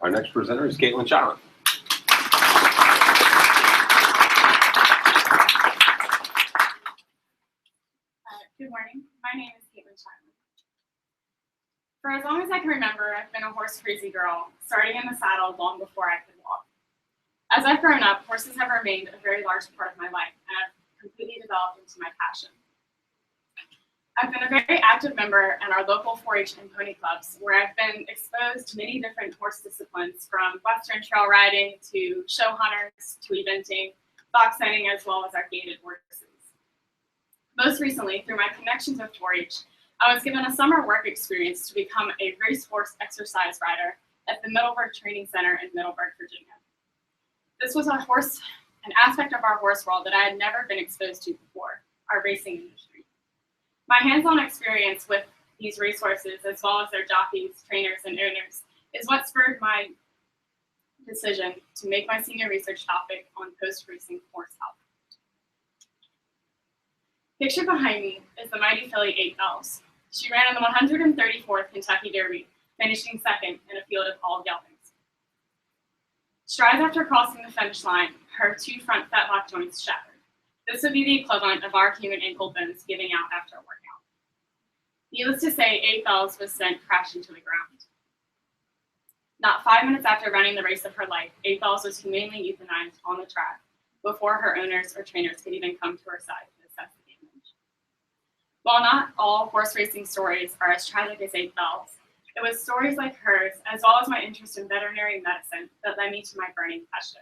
Our next presenter is CShilan. Good morning. My name is CShilan. For as long as I can remember, I've been a horse crazy girl, starting in the saddle long before I could walk. As I've grown up, horses have remained a very large part of my life, and I've completely developed into my passion. I've been a very active member in our local 4-H and pony clubs, where I've been exposed to many different horse disciplines, from Western trail riding to show hunters to eventing, box hunting, as well as our gaited horses. Most recently, through my connections with 4-H, I was given a summer work experience to become a racehorse exercise rider at the Middleburg Training Center in Middleburg, Virginia. This was an aspect of our horse world that I had never been exposed to before, our racing industry. My hands-on experience with these racehorses, as well as their jockeys, trainers, and owners, is what spurred my decision to make my senior research topic on post-racing horse health. Pictured behind me is the mighty filly 8 Bells. She ran in the 134th Kentucky Derby, finishing second in a field of all geldings. Strides after crossing the finish line, her 2 front fetlock joints shattered. This would be the equivalent of our human ankle bones giving out after a workout. Needless to say, 8 Bells was sent crashing to the ground. Not 5 minutes after running the race of her life, 8 Bells was humanely euthanized on the track before her owners or trainers could even come to her side to assess the damage. While not all horse racing stories are as tragic as 8 Bells, it was stories like hers, as well as my interest in veterinary medicine, that led me to my burning passion.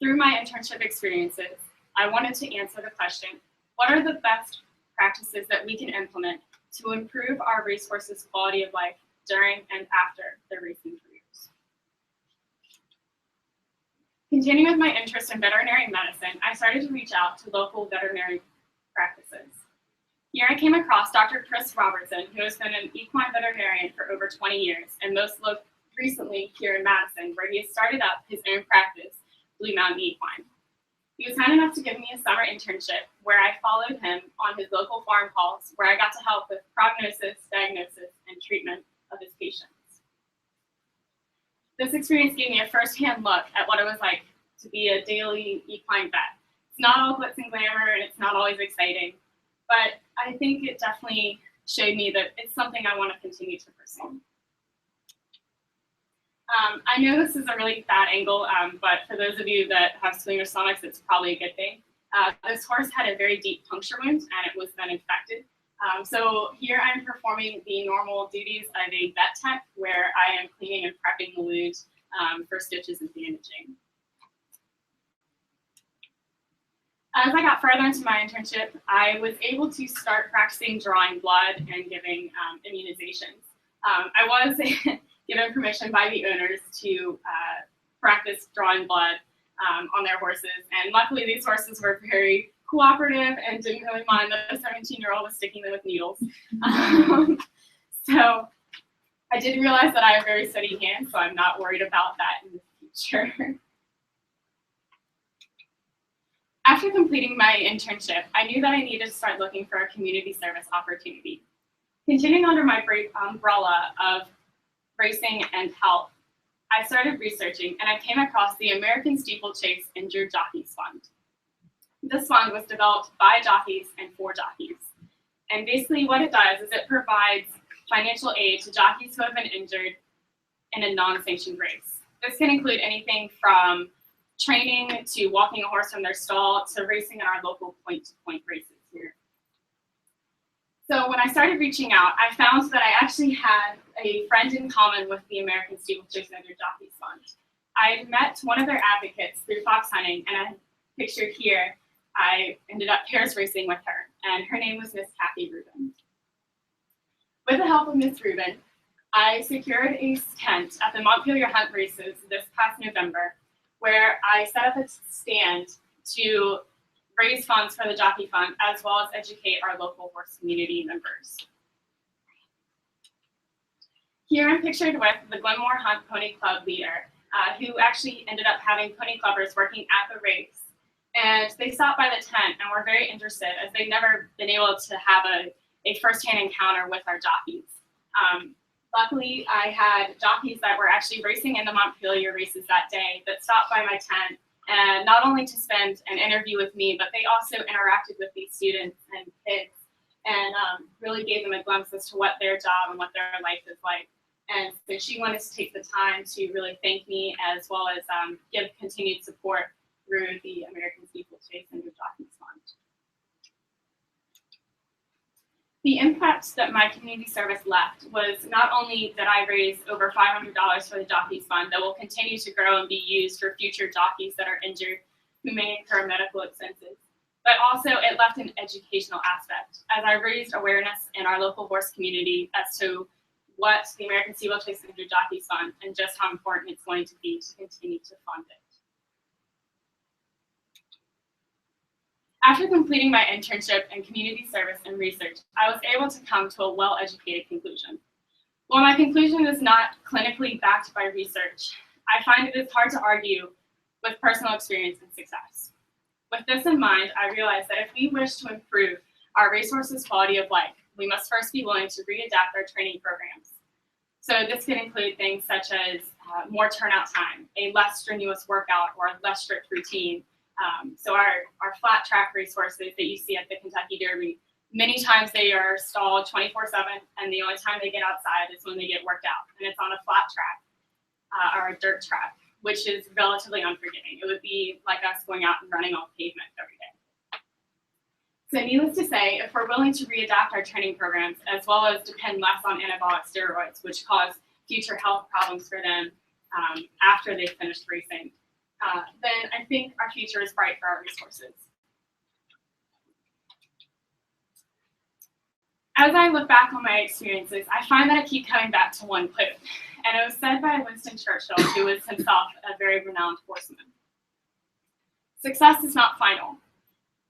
Through my internship experiences, I wanted to answer the question, what are the best practices that we can implement to improve our racehorses' quality of life during and after their racing careers? Continuing with my interest in veterinary medicine, I started to reach out to local veterinary practices. Here I came across Dr. Chris Robertson, who has been an equine veterinarian for over 20 years, and most recently here in Madison, where he has started up his own practice, Blue Mountain Equine. He was kind enough to give me a summer internship where I followed him on his local farm calls, where I got to help with prognosis, diagnosis, and treatment of his patients. This experience gave me a first-hand look at what it was like to be a daily equine vet. It's not all glitz and glamour, and it's not always exciting, but I think it definitely showed me that it's something I want to continue to pursue. I know this is a really bad angle, but for those of you that have swinger stomachs, it's probably a good thing. This horse had a very deep puncture wound, and it was then infected. So here I'm performing the normal duties of a vet tech, where I am cleaning and prepping the wound for stitches and bandaging. As I got further into my internship, I was able to start practicing drawing blood and giving immunizations. I was given permission by the owners to practice drawing blood on their horses, and luckily these horses were very cooperative and didn't really mind that a 17-year-old was sticking them with needles. So I did realize that I have very steady hands, so I'm not worried about that in the future. After completing my internship, I knew that I needed to start looking for a community service opportunity. Continuing under my umbrella of racing and health, I started researching, and I came across the American Steeplechase Injured Jockeys Fund. This fund was developed by jockeys and for jockeys. And basically what it does is it provides financial aid to jockeys who have been injured in a non-sanctioned race. This can include anything from training to walking a horse from their stall to racing in our local point-to-point races here. So when I started reaching out, I found that I actually had a friend in common with the American Steeplechase Injured Jockeys Fund. I had met one of their advocates through fox hunting, and I pictured here, I ended up pairs racing with her, and her name was Miss Kathy Rubin. With the help of Miss Rubin, I secured a tent at the Montpelier Hunt races this past November, where I set up a stand to raise funds for the Jockey Fund, as well as educate our local horse community members. Here I'm pictured with the Glenmore Hunt Pony Club leader, who actually ended up having pony clubbers working at the race. And they stopped by the tent and were very interested, as they'd never been able to have a firsthand encounter with our jockeys. Luckily, I had jockeys that were actually racing in the Montpelier races that day that stopped by my tent, and not only to spend an interview with me, but they also interacted with these students and kids and really gave them a glimpse as to what their job and what their life is like. And so she wanted to take the time to really thank me, as well as give continued support through the American Steeplechase and Good Jockeys Fund. The impact that my community service left was not only that I raised over $500 for the Jockeys Fund that will continue to grow and be used for future jockeys that are injured who may incur medical expenses, but also it left an educational aspect as I raised awareness in our local horse community as to what the American Steeplechase and Good Jockeys Fund and just how important it's going to be to continue to fund it. After completing my internship in community service and research, I was able to come to a well-educated conclusion. While my conclusion is not clinically backed by research, I find it is hard to argue with personal experience and success. With this in mind, I realized that if we wish to improve our racehorses' quality of life, we must first be willing to readapt our training programs. So this could include things such as more turnout time, a less strenuous workout, or a less strict routine. So our flat track racehorses that you see at the Kentucky Derby, many times they are stalled 24/7, and the only time they get outside is when they get worked out, and it's on a flat track or a dirt track, which is relatively unforgiving. It would be like us going out and running on pavement every day. So needless to say, if we're willing to readapt our training programs, as well as depend less on anabolic steroids, which cause future health problems for them after they've finished racing, then I think our future is bright for our racehorses. As I look back on my experiences, I find that I keep coming back to one quote, and it was said by Winston Churchill, who was himself a very renowned horseman. Success is not final.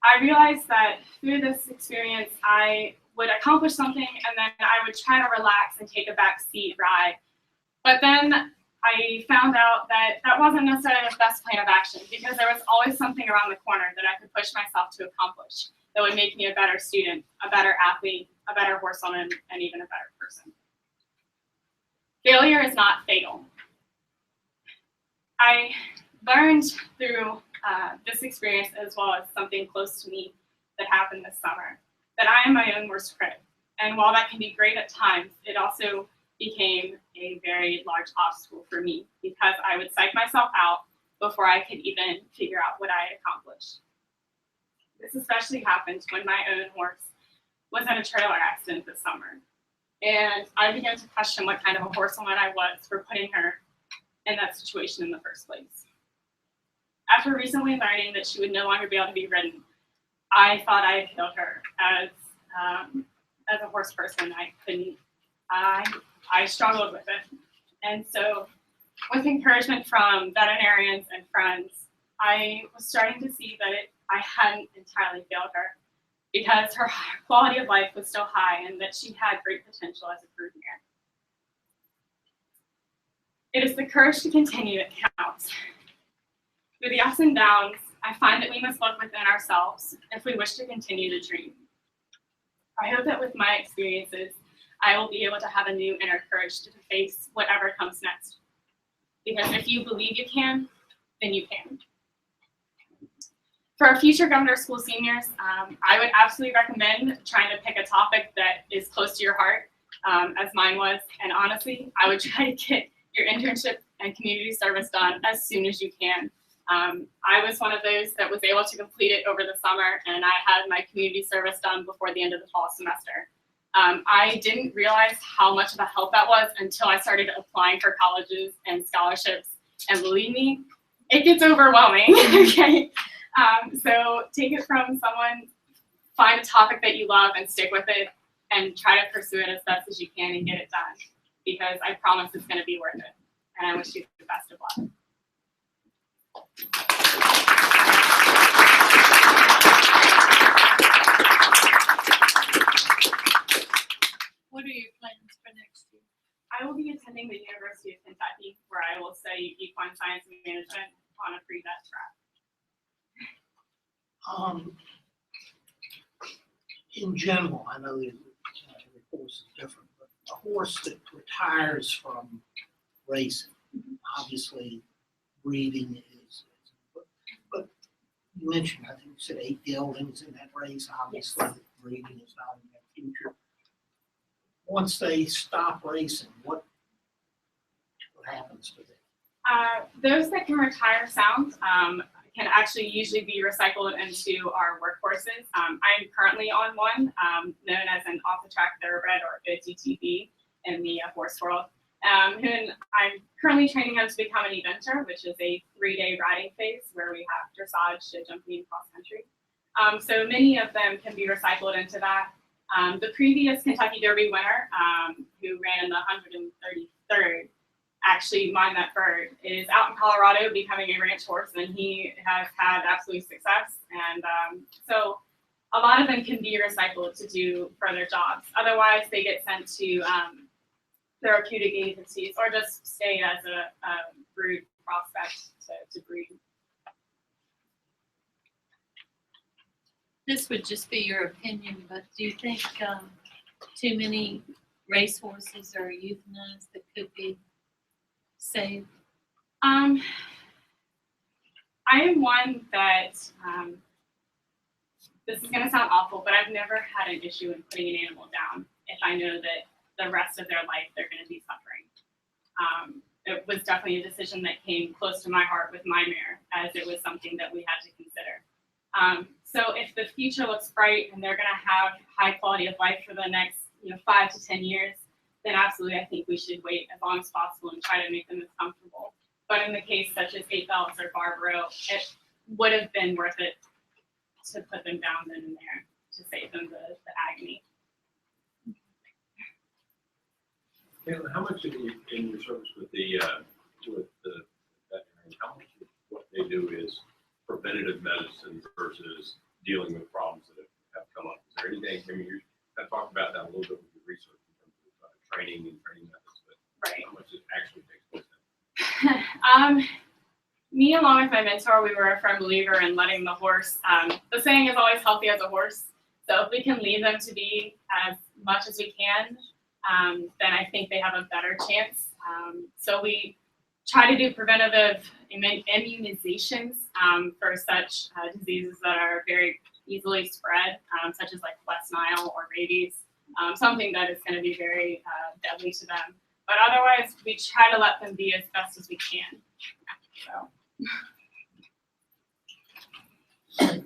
I realized that through this experience, I would accomplish something, and then I would try to relax and take a backseat ride. But then I found out that that wasn't necessarily the best plan of action, because there was always something around the corner that I could push myself to accomplish that would make me a better student, a better athlete, a better horsewoman, and even a better person. Failure is not fatal. I learned through this experience, as well as something close to me that happened this summer, that I am my own worst critic. And while that can be great at times, it also became a very large obstacle for me, because I would psych myself out before I could even figure out what I had accomplished. This especially happened when my own horse was in a trailer accident this summer. And I began to question what kind of a horsewoman I was for putting her in that situation in the first place. After recently learning that she would no longer be able to be ridden, I thought I had failed her as a horse person. I struggled with it. And so with encouragement from veterinarians and friends, I was starting to see that I hadn't entirely failed her, because her quality of life was still high and that she had great potential as a brood mare. It is the courage to continue that counts. Through the ups and downs, I find that we must look within ourselves if we wish to continue to dream. I hope that with my experiences, I will be able to have a new inner courage to face whatever comes next. Because if you believe you can, then you can. For our future Governor School seniors, I would absolutely recommend trying to pick a topic that is close to your heart, as mine was. And honestly, I would try to get your internship and community service done as soon as you can. I was one of those that was able to complete it over the summer, and I had my community service done before the end of the fall semester. I didn't realize how much of a help that was until I started applying for colleges and scholarships. And believe me, it gets overwhelming, okay? So take it from someone, find a topic that you love and stick with it, and try to pursue it as best as you can and get it done, because I promise it's going to be worth it. And I wish you the best of luck. What are your plans for next year? I will be attending the University of Kentucky, where I will study equine science and management on a pre-vet track. In general, I know that every course is different, but a horse that retires from racing, obviously breeding is but you mentioned, I think you said 8 geldings in that race. Obviously, breeding is not in that future. Once they stop racing, what happens to them? Those that can retire sound can actually usually be recycled into our workhorses. I'm currently on one known as an off-the-track thoroughbred or OTTB in the horse world. Who I'm currently training him to become an eventer, which is a 3-day riding phase where we have dressage, show jumping, and cross country. So many of them can be recycled into that. The previous Kentucky Derby winner, who ran in the 133rd, actually mine that bird, is out in Colorado becoming a ranch horse, and he has had absolute success. And so a lot of them can be recycled to do further jobs. Otherwise, they get sent to therapeutic agencies or just stay as a brood prospect to breed. This would just be your opinion, but do you think too many racehorses are euthanized that could be saved? I am one that, this is going to sound awful, but I've never had an issue in putting an animal down if I know that the rest of their life they're going to be suffering. It was definitely a decision that came close to my heart with my mare, as it was something that we had to consider. So if the future looks bright and they're going to have high quality of life for the next 5 to 10 years, then absolutely I think we should wait as long as possible and try to make them as comfortable. But in the case such as 8 Bells or Barbaro, it would have been worth it to put them down then and there to save them the agony. Caitlin, how much in your service with the veterinarian, how much of what they do is preventative medicine versus dealing with problems that have come up? Is there anything, I mean, you kind of talked about that a little bit with your research in terms of training and training methods, but Right. how much it actually takes place? Me along with my mentor, we were a firm believer in letting the horse, the saying is always healthy as a horse. So if we can leave them to be as much as we can, then I think they have a better chance. So we try to do preventative immunizations for such diseases that are very easily spread, such as like West Nile or rabies, something that is going to be very deadly to them. But otherwise, we try to let them be as best as we can. So.